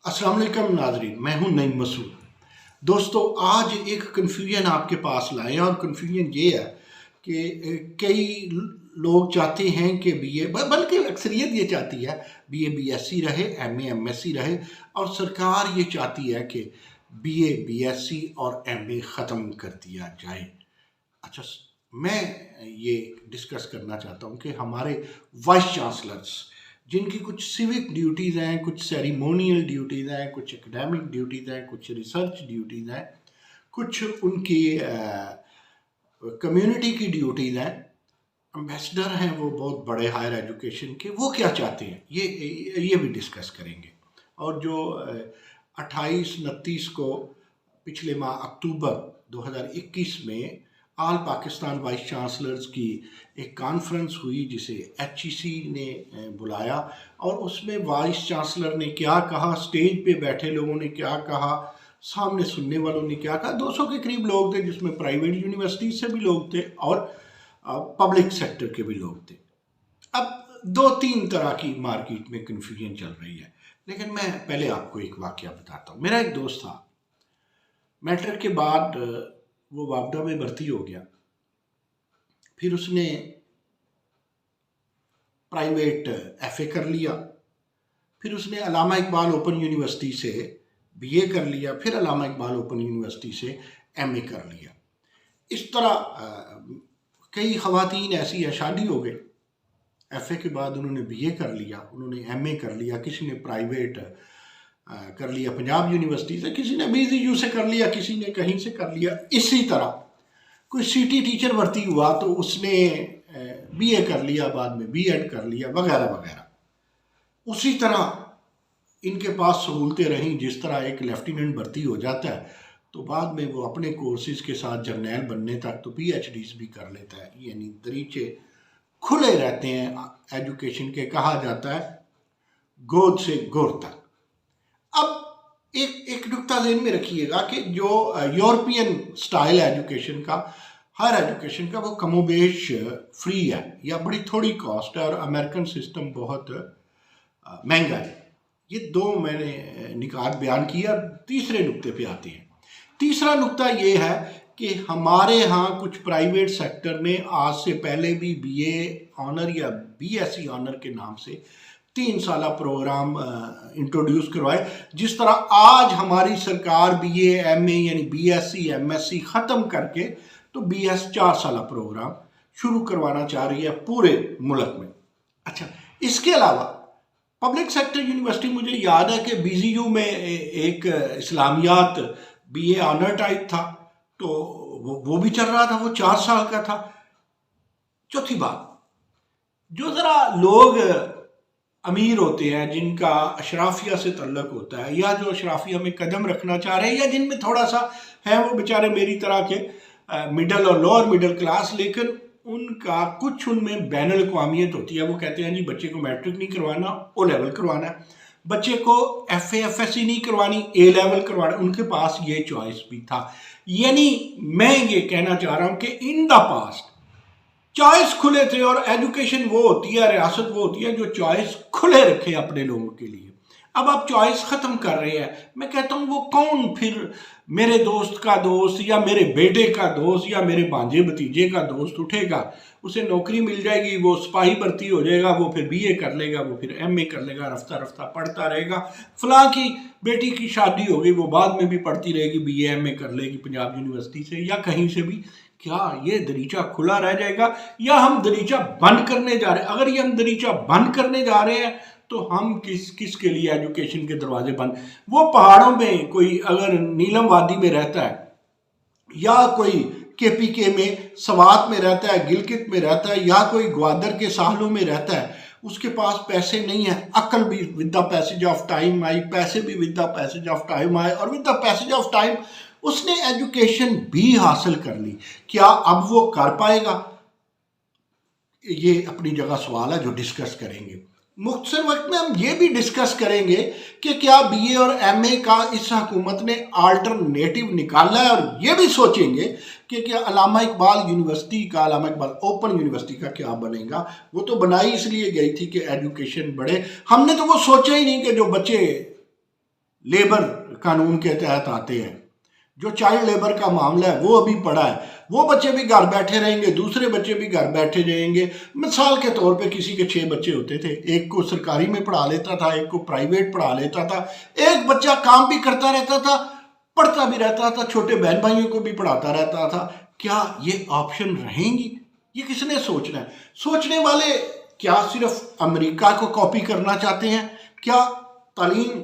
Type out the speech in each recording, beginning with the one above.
अस्सलाम वालेकुम नाज़रीन, मैं हूं नईम मसूद। दोस्तों, आज एक कन्फ्यूजन आपके पास लाए हैं और कन्फ्यूजन ये है कि कई लोग चाहते हैं कि बीए, बल्कि अक्सरियत ये चाहती है बीए बीएससी रहे, एमए एमएससी रहे, और सरकार ये चाहती है कि बीए बीएससी और एमए ख़त्म कर दिया जाए। अच्छा, मैं ये डिस्कस करना चाहता हूँ कि हमारे वाइस चांसलर्स जिनकी कुछ सिविक ड्यूटीज़ हैं, कुछ सेरिमोनियल ड्यूटीज़ हैं, कुछ एकेडमिक ड्यूटीज़ हैं, कुछ रिसर्च ड्यूटीज़ हैं, कुछ उनकी कम्युनिटी की ड्यूटीज़ हैं, एम्बेसडर हैं वो बहुत बड़े हायर एजुकेशन के, वो क्या चाहते हैं ये भी डिस्कस करेंगे। और जो 28-29 को पिछले माह अक्टूबर 2021 में ऑल पाकिस्तान वाइस चांसलर्स की एक कॉन्फ्रेंस हुई जिसे HEC ने बुलाया, और उसमें वाइस चांसलर ने क्या कहा, स्टेज पे बैठे लोगों ने क्या कहा, सामने सुनने वालों ने क्या कहा। 200 के करीब लोग थे, जिसमें प्राइवेट यूनिवर्सिटी से भी लोग थे और पब्लिक सेक्टर के भी लोग थे। अब 2-3 तरह की मार्केट में कन्फ्यूजन चल रही है, लेकिन मैं पहले आपको एक वाकया बताता हूँ। मेरा एक दोस्त था, मैट्रिक के बाद वो वापडा में भर्ती हो गया, फिर उसने प्राइवेट FA कर लिया, फिर उसने अल्लामा इकबाल ओपन यूनिवर्सिटी से BA कर लिया, फिर अल्लामा इकबाल ओपन यूनिवर्सिटी से MA कर लिया। इस तरह कई ख़वातीन ऐसी है, शादी हो गई, FA के बाद उन्होंने BA कर लिया, उन्होंने MA कर लिया, किसी ने प्राइवेट कर लिया पंजाब यूनिवर्सिटी से, किसी ने BZU से कर लिया, किसी ने कहीं से कर लिया। इसी तरह कोई सिटी टीचर भर्ती हुआ तो उसने BA कर लिया, बाद में B.Ed कर लिया, वगैरह वगैरह। उसी तरह इनके पास सहूलतें रहीं। जिस तरह एक लेफ्टिनेंट भर्ती हो जाता है तो बाद में वो अपने कोर्सेज के साथ जर्नैल बनने तक तो PhDs भी कर लेता है, यानी दरीचे खुले रहते हैं एजुकेशन के। कहा जाता है गोद से गोर तक। अब एक नुक्ता ज़हन में रखिएगा कि जो यूरोपियन स्टाइल एजुकेशन का, हायर एजुकेशन का, वो कमोबेश फ्री है या बड़ी थोड़ी कॉस्ट है, और अमेरिकन सिस्टम बहुत महंगा है। ये दो मैंने निकात बयान किया। तीसरे नुक्ते पे आते हैं। तीसरा नुक्ता ये है कि हमारे यहाँ कुछ प्राइवेट सेक्टर ने आज से पहले भी BA ऑनर या BSc ऑनर के नाम से 3 साला प्रोग्राम इंट्रोड्यूस करवाए। जिस तरह आज हमारी सरकार BA MA यानी BSc MSc ख़त्म करके तो BS 4 साला प्रोग्राम शुरू करवाना चाह रही है पूरे मुल्क में। अच्छा, इसके अलावा पब्लिक सेक्टर यूनिवर्सिटी, मुझे याद है कि BZU में एक इस्लामियात BA ऑनर टाइप था, तो वो भी चल रहा था, वो 4 साल का था। चौथी बात, जो ज़रा लोग अमीर होते हैं, जिनका अशराफिया से तल्लक होता है, या जो अशराफिया में कदम रखना चाह रहे हैं, या जिनमें थोड़ा सा है, वो बेचारे मेरी तरह के मिडल और लोअर मिडिल क्लास, लेकिन उनका कुछ उनमें बैन अल-अक़वामियत होती है। वो कहते हैं जी बच्चे को मैट्रिक नहीं करवाना, O लेवल करवाना है, बच्चे को FA FSC नहीं करवानी, A लेवल करवाना। उनके पास ये चॉइस भी था। यानी मैं ये कहना चाह रहा हूँ कि इन द पास्ट चॉइस खुले थे, और एजुकेशन वो होती है, रियासत वो होती है जो चॉइस खुले रखे अपने लोगों के लिए। अब आप चॉइस ख़त्म कर रहे हैं। मैं कहता हूँ वो कौन फिर मेरे दोस्त का दोस्त या मेरे बेटे का दोस्त या मेरे भांजे भतीजे का दोस्त उठेगा, उसे नौकरी मिल जाएगी, वो सिपाही भर्ती हो जाएगा, वो फिर BA कर लेगा, वो फिर MA कर लेगा, रफ्ता रफ्ता पढ़ता रहेगा। फलां की बेटी की शादी होगी, वो बाद में भी पढ़ती रहेगी, BA MA कर लेगी पंजाब यूनिवर्सिटी से या कहीं से भी। क्या ये दरीचा खुला रह जाएगा या हम दरीचा बंद करने जा रहे हैं? अगर ये हम दरीचा बंद करने जा रहे हैं तो हम किस के लिए एजुकेशन के दरवाजे बंद? वो पहाड़ों में कोई अगर नीलम वादी में रहता है, या कोई KPK में सवात में रहता है, गिलगित में रहता है, या कोई ग्वादर के साहलों में रहता है, उसके पास पैसे नहीं है, अक्ल भी with the passage of time I, पैसे भी with the passage of time आए, और with the passage of time उसने एजुकेशन भी हासिल कर ली। क्या अब वो कर पाएगा? ये अपनी जगह सवाल है जो डिस्कस करेंगे। मुख्तसर वक्त में हम ये भी डिस्कस करेंगे कि क्या BA और MA का इस हुकूमत ने अल्टरनेटिव निकाला है, और ये भी सोचेंगे कि क्या अल्लामा इकबाल यूनिवर्सिटी का, अल्लामा इकबाल ओपन यूनिवर्सिटी का क्या बनेगा। वो तो बनाई इसलिए गई थी कि एजुकेशन बढ़े। हमने तो वो सोचा ही नहीं कि जो बच्चे लेबर कानून के तहत आते हैं। जो चाइल्ड लेबर का मामला है वो अभी पड़ा है, वो बच्चे भी घर बैठे रहेंगे, दूसरे बच्चे भी घर बैठे रहेंगे। मिसाल के तौर पे किसी के 6 बच्चे होते थे, एक को सरकारी में पढ़ा लेता था, एक को प्राइवेट पढ़ा लेता था, एक बच्चा काम भी करता रहता था, पढ़ता भी रहता था, छोटे बहन भाइयों को भी पढ़ाता रहता था। क्या ये ऑप्शन रहेंगी? ये किसने सोचना है? सोचने वाले क्या सिर्फ अमेरिका को कॉपी करना चाहते हैं? क्या तालीम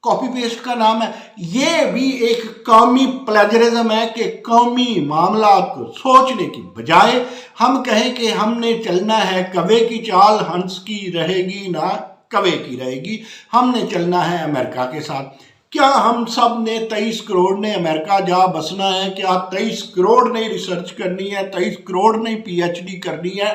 कॉपी पेस्ट का नाम है? ये भी एक कौमी प्लेजरिज्म है कि कौमी मामला को सोचने की बजाय हम कहें कि हमने चलना है कवे की चाल, हंस की रहेगी ना कवे की रहेगी, हमने चलना है अमेरिका के साथ। क्या हम सब ने 23 करोड़ ने अमेरिका जा बसना है? क्या 23 करोड़ ने रिसर्च करनी है? 23 करोड़ ने पीएचडी करनी है?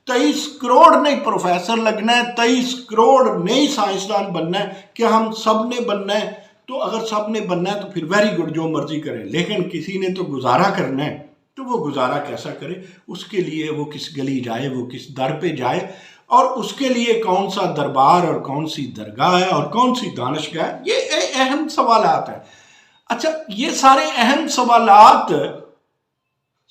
23 करोड़ ने प्रोफेसर लगना है? 23 करोड़ ने ही साइंसदान बनना है? क्या हम सब ने बनना है? तो अगर सब ने बनना है तो फिर वेरी गुड, जो मर्जी करें, लेकिन किसी ने तो गुजारा करना है, तो वो गुजारा कैसा करे? उसके लिए वो किस गली जाए, वो किस दर पे जाए, और उसके लिए कौन सा दरबार और कौन सी दरगाह है और कौन सी दानिशगाह है, ये अहम सवालात है। अच्छा, ये सारे अहम सवालात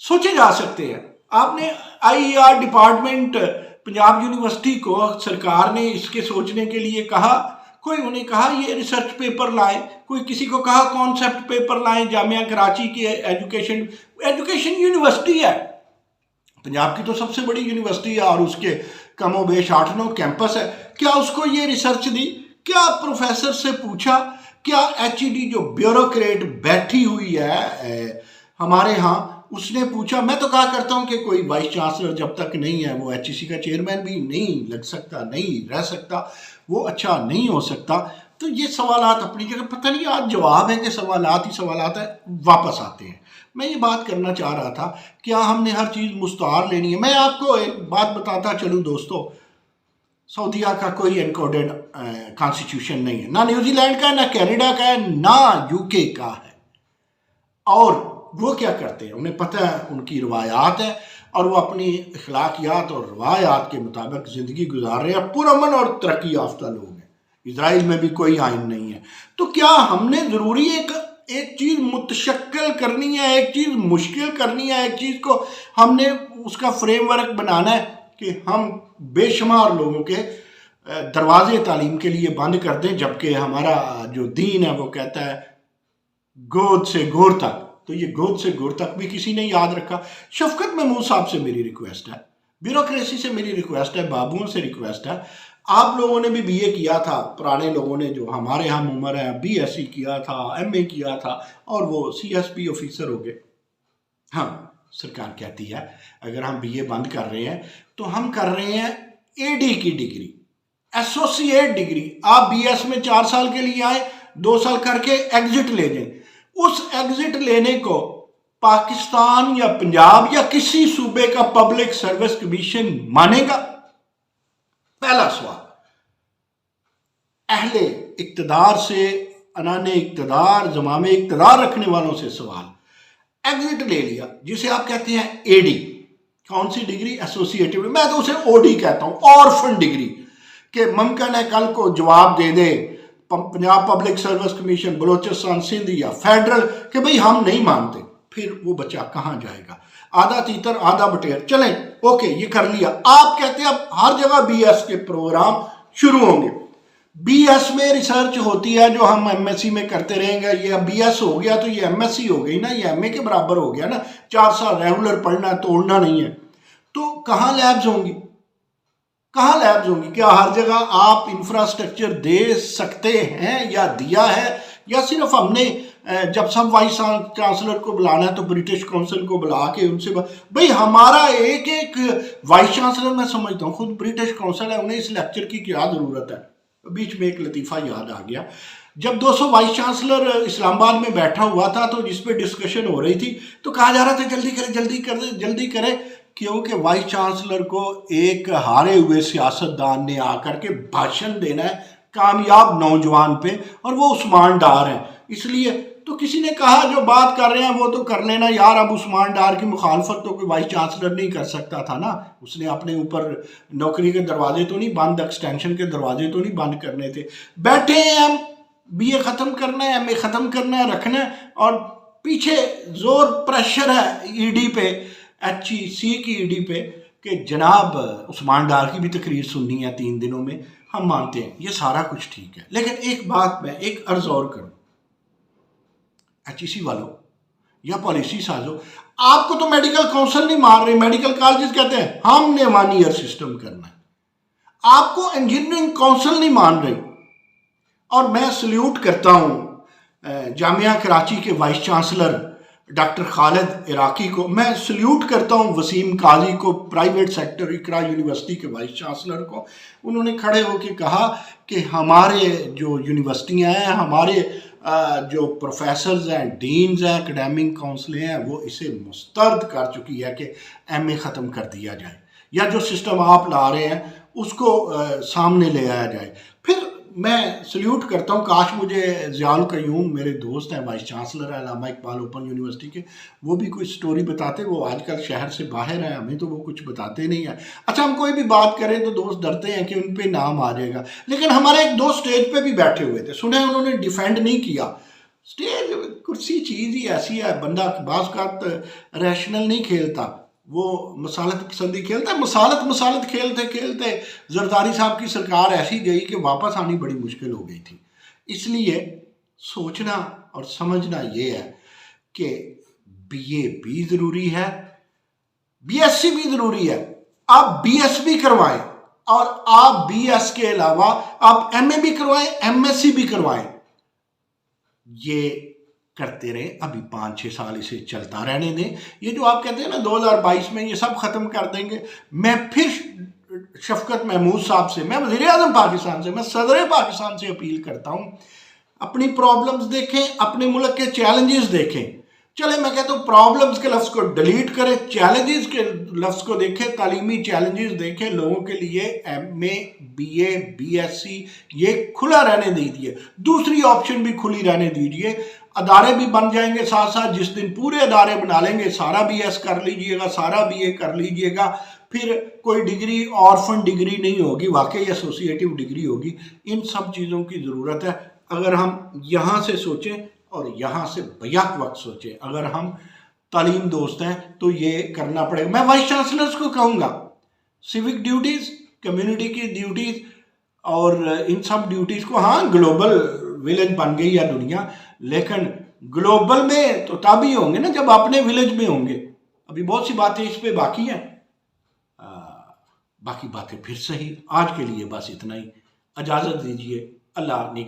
सोचे जा सकते हैं। आपने आईईआर डिपार्टमेंट पंजाब यूनिवर्सिटी को सरकार ने इसके सोचने के लिए कहा, कोई उन्हें कहा ये रिसर्च पेपर लाएं, कोई किसी को कहा कॉन्सेप्ट पेपर लाएं। जामिया कराची की एजुकेशन यूनिवर्सिटी है, पंजाब की तो सबसे बड़ी यूनिवर्सिटी है और उसके कमोबेश 8-9 कैंपस है। क्या उसको ये रिसर्च दी? क्या प्रोफेसर से पूछा? क्या एचईडी जो ब्यूरोक्रेट बैठी हुई है हमारे यहाँ, उसने पूछा? मैं तो कहा करता हूँ कि कोई वाइस चांसलर जब तक नहीं है, वो एचईसी का चेयरमैन भी नहीं लग सकता, नहीं रह सकता, वो अच्छा नहीं हो सकता। तो ये सवालात अपनी जगह, पता नहीं आज जवाब है कि सवालात ही सवालात है, वापस आते हैं। मैं ये बात करना चाह रहा था, क्या हमने हर चीज़ मुस्तार लेनी है? मैं आपको एक बात बताता चलूँ दोस्तों, सऊदीया का कोई एनकोडेड कॉन्स्टिट्यूशन नहीं है, ना न्यूजीलैंड का, ना कनाडा का है, ना यूके का है। और वो क्या करते हैं, उन्हें पता है उनकी रवायात है और वो अपनी अखलाकियात और रवायात के मुताबिक ज़िंदगी गुजार रहे हैं, पुरअमन और तरक्की याफ्ता लोग हैं। इजराइल में भी कोई आइन नहीं है। तो क्या हमने ज़रूरी एक चीज़ मुतशक्किल करनी है, एक चीज़ मुश्किल करनी है, एक चीज़ को हमने उसका फ्रेमवर्क बनाना है कि हम बेशुमार लोगों के दरवाजे तालीम के लिए बंद कर दें, जबकि हमारा जो दीन है वो कहता है गोद से गोर तक। तो ये गोद से गोर तक भी किसी ने याद रखा। शफकत महमूद साहब से मेरी रिक्वेस्ट है, ब्यूरोक्रेसी से मेरी रिक्वेस्ट है, बाबुओं से रिक्वेस्ट है, आप लोगों ने भी बीए किया था, पुराने लोगों ने जो हमारे हम उम्र है, बीएससी किया था, एमए किया था और वो सीएसपी ऑफिसर हो गए। हाँ, सरकार कहती है अगर हम बीए बंद कर रहे हैं तो हम कर रहे हैं एडी की डिग्री, एसोसिएट डिग्री। आप बीएस में 4 साल के लिए आए, 2 साल करके एग्जिट ले लें। उस एग्जिट लेने को पाकिस्तान या पंजाब या किसी सूबे का पब्लिक सर्विस कमीशन मानेगा? पहला सवाल। अहले इक्तदार से, अनाने इक्तदार, ज़मामे इक्तदार रखने वालों से सवाल। एग्जिट ले लिया, जिसे आप कहते हैं एडी, कौन सी डिग्री? एसोसिएटेड, मैं तो उसे ओडी कहता हूं, ऑर्फन डिग्री, कि मुमकिन है कल को जवाब दे दे Punjab public service commission, Balochistan, Sindh या फेडरल कि भाई हम नहीं मानते। फिर वो बच्चा कहाँ जाएगा? आधा तीतर आधा बटेर। चलें, ओके, ये कर लिया। आप कहते हैं अब हर जगह बीएस के प्रोग्राम शुरू होंगे। बीएस में रिसर्च होती है जो हम एमएससी में करते रहेंगे। ये बीएस हो गया तो ये एमएससी हो गई ना, ये एमए के बराबर हो गया ना। 4 साल रेगुलर पढ़ना, तोड़ना नहीं है। तो कहाँ लैब्स होंगी? कहाँ लैब्स होंगी? क्या हर जगह आप इंफ्रास्ट्रक्चर दे सकते हैं या दिया है, या सिर्फ हमने जब सब वाइस चांसलर को बुलाना है तो ब्रिटिश काउंसिल को बुला के उनसे भाई हमारा एक एक वाइस चांसलर, मैं समझता हूँ खुद ब्रिटिश काउंसिल है, उन्हें इस लेक्चर की क्या ज़रूरत है? बीच में एक लतीफ़ा याद आ गया, जब 200 वाइस चांसलर इस्लामाबाद में बैठा हुआ था तो जिस पे डिस्कशन हो रही थी तो कहा जा रहा था जल्दी करें जल्दी करें जल्दी करें, क्योंकि वाइस चांसलर को एक हारे हुए सियासतदान ने आकर के भाषण देना है कामयाब नौजवान पे, और वो उस्मान डार हैं। इसलिए तो किसी ने कहा जो बात कर रहे हैं वो तो कर लेना यार, अब उस्मान डार की मुखालफत तो कोई वाइस चांसलर नहीं कर सकता था ना। उसने अपने ऊपर नौकरी के दरवाजे तो नहीं बंद, एक्सटेंशन के दरवाजे तो नहीं बंद करने थे। बैठे हैं हम BA ختم کرنا ہے, MA ختم کرنا ہے, رکھنا ہے, اور پیچھے زور پریشر ہے ED پہ, HEC کی ED پہ, کہ جناب عثمان ڈار کی بھی تقریر سننی ہے 3 دنوں میں. ہم مانتے ہیں یہ سارا کچھ ٹھیک ہے, لیکن ایک بات میں ایک عرض اور کروں, HEC والوں یا پالیسی سازو, آپ کو تو میڈیکل کونسل نہیں مان رہی, میڈیکل کالجز کہتے ہیں ہم نے 1 ایئر سسٹم کرنا ہے, آپ کو انجینئرنگ کونسل نہیں مان رہی. اور میں سلیوٹ کرتا ہوں جامعہ کراچی کے وائس چانسلر ڈاکٹر خالد عراقی کو, میں سلیوٹ کرتا ہوں وسیم قاضی کو, پرائیویٹ سیکٹر اقرا یونیورسٹی کے وائس چانسلر کو. انہوں نے کھڑے ہو کے کہا کہ ہمارے جو یونیورسٹیاں ہیں, ہمارے جو پروفیسرز ہیں, ڈینز ہیں, اکیڈیمک کونسلیں ہیں, وہ اسے مسترد کر چکی ہے کہ MA ختم کر دیا جائے, یا جو سسٹم آپ لا رہے ہیں اس کو سامنے لے آیا جائے. پھر میں سلیوٹ کرتا ہوں, کاش مجھے ضیاء القیوم میرے دوست ہیں, وائس چانسلر ہیں علامہ اقبال اوپن یونیورسٹی کے, وہ بھی کوئی سٹوری بتاتے. وہ آج کل شہر سے باہر ہیں, ہمیں تو وہ کچھ بتاتے نہیں ہیں. اچھا, ہم کوئی بھی بات کریں تو دوست ڈرتے ہیں کہ ان پہ نام آ جائے گا, لیکن ہمارے ایک دوست اسٹیج پہ بھی بیٹھے ہوئے تھے, سنیں انہوں نے ڈیفینڈ نہیں کیا. اسٹیج کرسی چیز ہی ایسی ہے, بندہ بعض اوقات ریشنل نہیں کھیلتا, وہ مسالت پسندی کھیلتا ہے. مسالت کھیلتے کھیلتے زرداری صاحب کی سرکار ایسی گئی کہ واپس آنی بڑی مشکل ہو گئی تھی. اس لیے سوچنا اور سمجھنا یہ ہے کہ BA بھی ضروری ہے, BSc بھی ضروری ہے, آپ BS بھی کروائیں, اور آپ BS کے علاوہ آپ MA بھی کروائیں, MSc بھی کروائیں. یہ کرتے رہے, ابھی 5-6 سال اسے چلتا رہنے دیں. یہ جو آپ کہتے ہیں نا 2022 میں یہ سب ختم کر دیں گے, میں پھر شفقت محمود صاحب سے, میں وزیر اعظم پاکستان سے, میں صدر پاکستان سے اپیل کرتا ہوں, اپنی پرابلمز دیکھیں, اپنے ملک کے چیلنجز دیکھیں. چلے میں کہتا ہوں پرابلمز کے لفظ کو ڈیلیٹ کریں, چیلنجز کے لفظ کو دیکھیں, تعلیمی چیلنجز دیکھیں. لوگوں کے لیے MA BA BSc یہ کھلا رہنے دیجیے, دوسری آپشن بھی کھلی رہنے دیجیے. ادارے بھی بن جائیں گے ساتھ ساتھ, جس دن پورے ادارے بنا لیں گے, سارا BS کر لیجئے گا, سارا BA کر لیجئے گا, پھر کوئی ڈگری آرفن ڈگری نہیں ہوگی, واقعی ایسوسیٹیو ڈگری ہوگی. ان سب چیزوں کی ضرورت ہے. اگر ہم یہاں سے سوچیں اور یہاں سے بیک وقت سوچیں, اگر ہم تعلیم دوست ہیں تو یہ کرنا پڑے گا. میں وائس چانسلرز کو کہوں گا, سیوک ڈیوٹیز, کمیونٹی کی ڈیوٹیز اور ان سب ڈیوٹیز کو, ہاں گلوبل ولیج بن گئی ہے دنیا, لیکن گلوبل میں تو تب ہی ہوں گے نا جب اپنے ولیج میں ہوں گے. ابھی بہت سی باتیں اس پہ باقی ہیں, باقی باتیں پھر صحیح. آج کے لیے بس اتنا ہی, اجازت دیجیے. اللہ نگہبان.